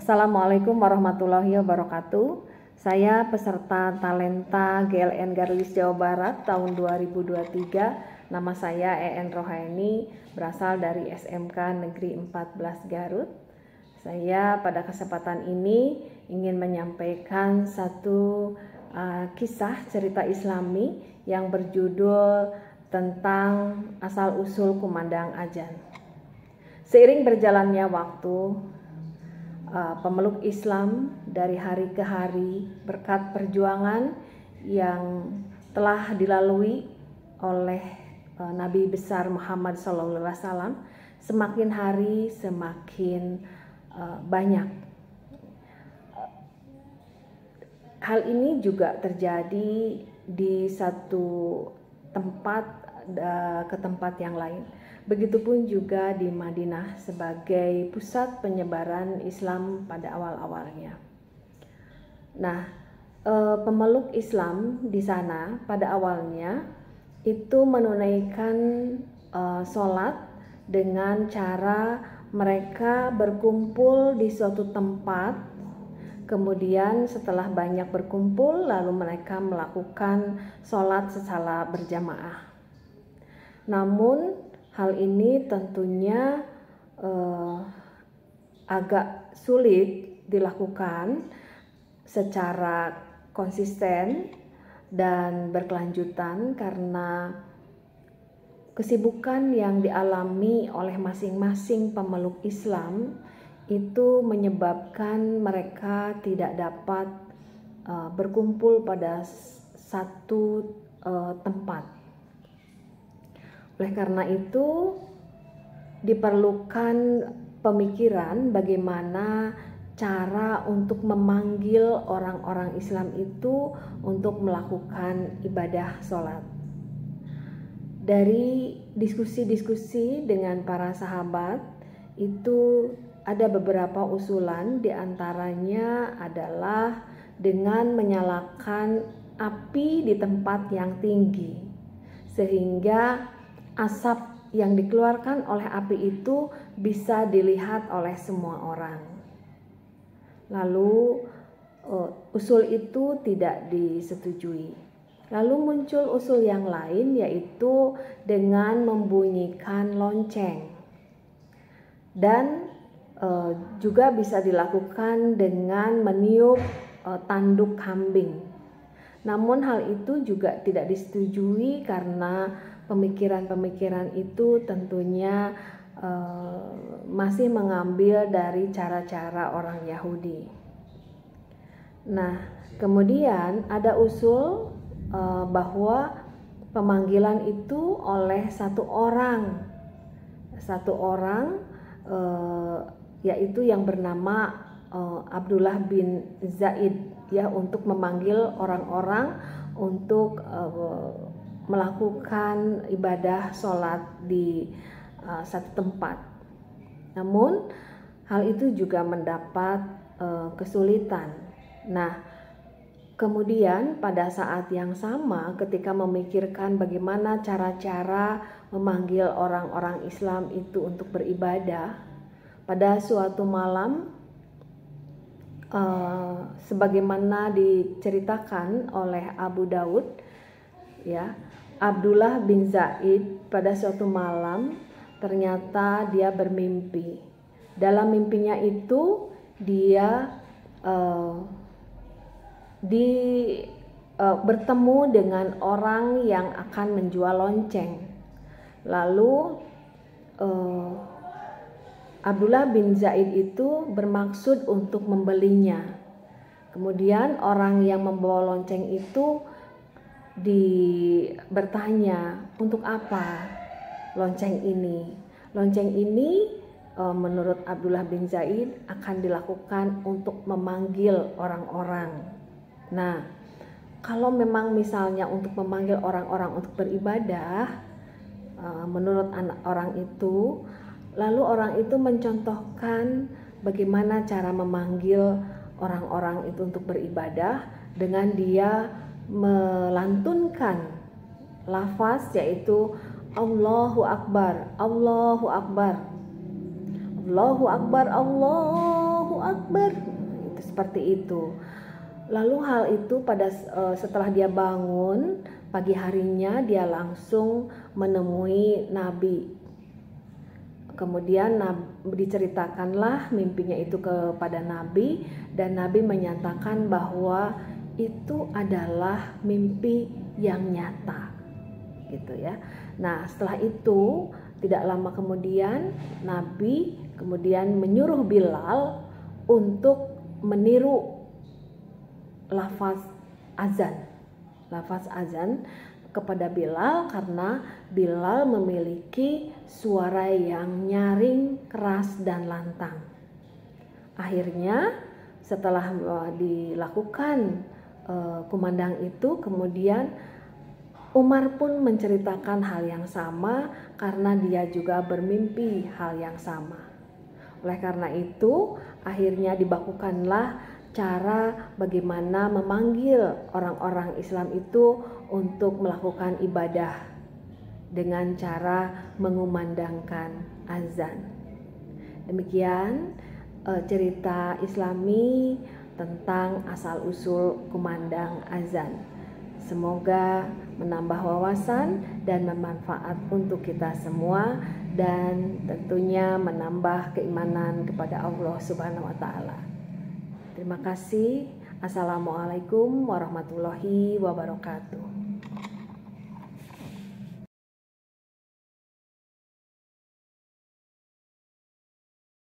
Assalamualaikum warahmatullahi wabarakatuh. Saya peserta talenta GLN Garlis Jawa Barat tahun 2023. Nama saya EN Rohaini, berasal dari SMK Negeri 14 Garut. Saya pada kesempatan ini ingin menyampaikan satu kisah cerita Islami yang berjudul tentang asal-usul kumandang azan. Seiring berjalannya waktu, pemeluk Islam dari hari ke hari berkat perjuangan yang telah dilalui oleh Nabi besar Muhammad SAW, semakin hari semakin banyak. Hal ini juga terjadi di satu tempat ke tempat yang lain. Begitupun juga di Madinah sebagai pusat penyebaran Islam pada awal-awalnya. Nah, pemeluk Islam di sana pada awalnya itu menunaikan sholat dengan cara mereka berkumpul di suatu tempat. Kemudian setelah banyak berkumpul, lalu mereka melakukan sholat secara berjamaah. Namun hal ini tentunya agak sulit dilakukan secara konsisten dan berkelanjutan karena kesibukan yang dialami oleh masing-masing pemeluk Islam itu menyebabkan mereka tidak dapat berkumpul pada satu tempat. Oleh karena itu diperlukan pemikiran bagaimana cara untuk memanggil orang-orang Islam itu untuk melakukan ibadah sholat. Dari diskusi-diskusi dengan para sahabat itu ada beberapa usulan, diantaranya adalah dengan menyalakan api di tempat yang tinggi sehingga asap yang dikeluarkan oleh api itu bisa dilihat oleh semua orang. Lalu usul itu tidak disetujui. Lalu muncul usul yang lain, yaitu dengan membunyikan lonceng. Dan juga bisa dilakukan dengan meniup tanduk kambing. Namun hal itu juga tidak disetujui karena pemikiran-pemikiran itu tentunya masih mengambil dari cara-cara orang Yahudi. Nah, kemudian ada usul bahwa pemanggilan itu oleh satu orang yaitu yang bernama Abdullah bin Zaid, ya, untuk memanggil orang-orang untuk melakukan ibadah sholat di satu tempat. Namun hal itu juga mendapat kesulitan. Nah, kemudian pada saat yang sama ketika memikirkan bagaimana cara-cara memanggil orang-orang Islam itu untuk beribadah, pada suatu malam sebagaimana diceritakan oleh Abu Daud, ya, Abdullah bin Zaid pada suatu malam ternyata dia bermimpi. Dalam mimpinya itu dia bertemu dengan orang yang akan menjual lonceng. Lalu Abdullah bin Zaid itu bermaksud untuk membelinya. Kemudian orang yang membawa lonceng itu bertanya, untuk apa lonceng ini? Lonceng ini menurut Abdullah bin Zaid akan dilakukan untuk memanggil orang-orang. Nah, kalau memang misalnya untuk memanggil orang-orang untuk beribadah, menurut orang itu, lalu orang itu mencontohkan bagaimana cara memanggil orang-orang itu untuk beribadah dengan dia melantunkan lafaz, yaitu Allahu Akbar, Allahu Akbar, Allahu Akbar, Allahu Akbar. Itu seperti itu. Lalu hal itu setelah dia bangun pagi harinya, dia langsung menemui Nabi. Kemudian diceritakanlah mimpinya itu kepada Nabi, dan Nabi menyatakan bahwa itu adalah mimpi yang nyata, gitu ya. Nah, setelah itu tidak lama kemudian Nabi kemudian menyuruh Bilal untuk meniru lafaz azan kepada Bilal, karena Bilal memiliki suara yang nyaring, keras dan lantang. Akhirnya setelah dilakukan kumandang itu, kemudian Umar pun menceritakan hal yang sama karena dia juga bermimpi hal yang sama. Oleh karena itu, akhirnya dibakukanlah cara bagaimana memanggil orang-orang Islam itu untuk melakukan ibadah dengan cara mengumandangkan azan. Demikian cerita Islami tentang asal-usul kumandang azan. Semoga menambah wawasan dan bermanfaat untuk kita semua, dan tentunya menambah keimanan kepada Allah Subhanahu wa taala. Terima kasih. Assalamualaikum warahmatullahi wabarakatuh.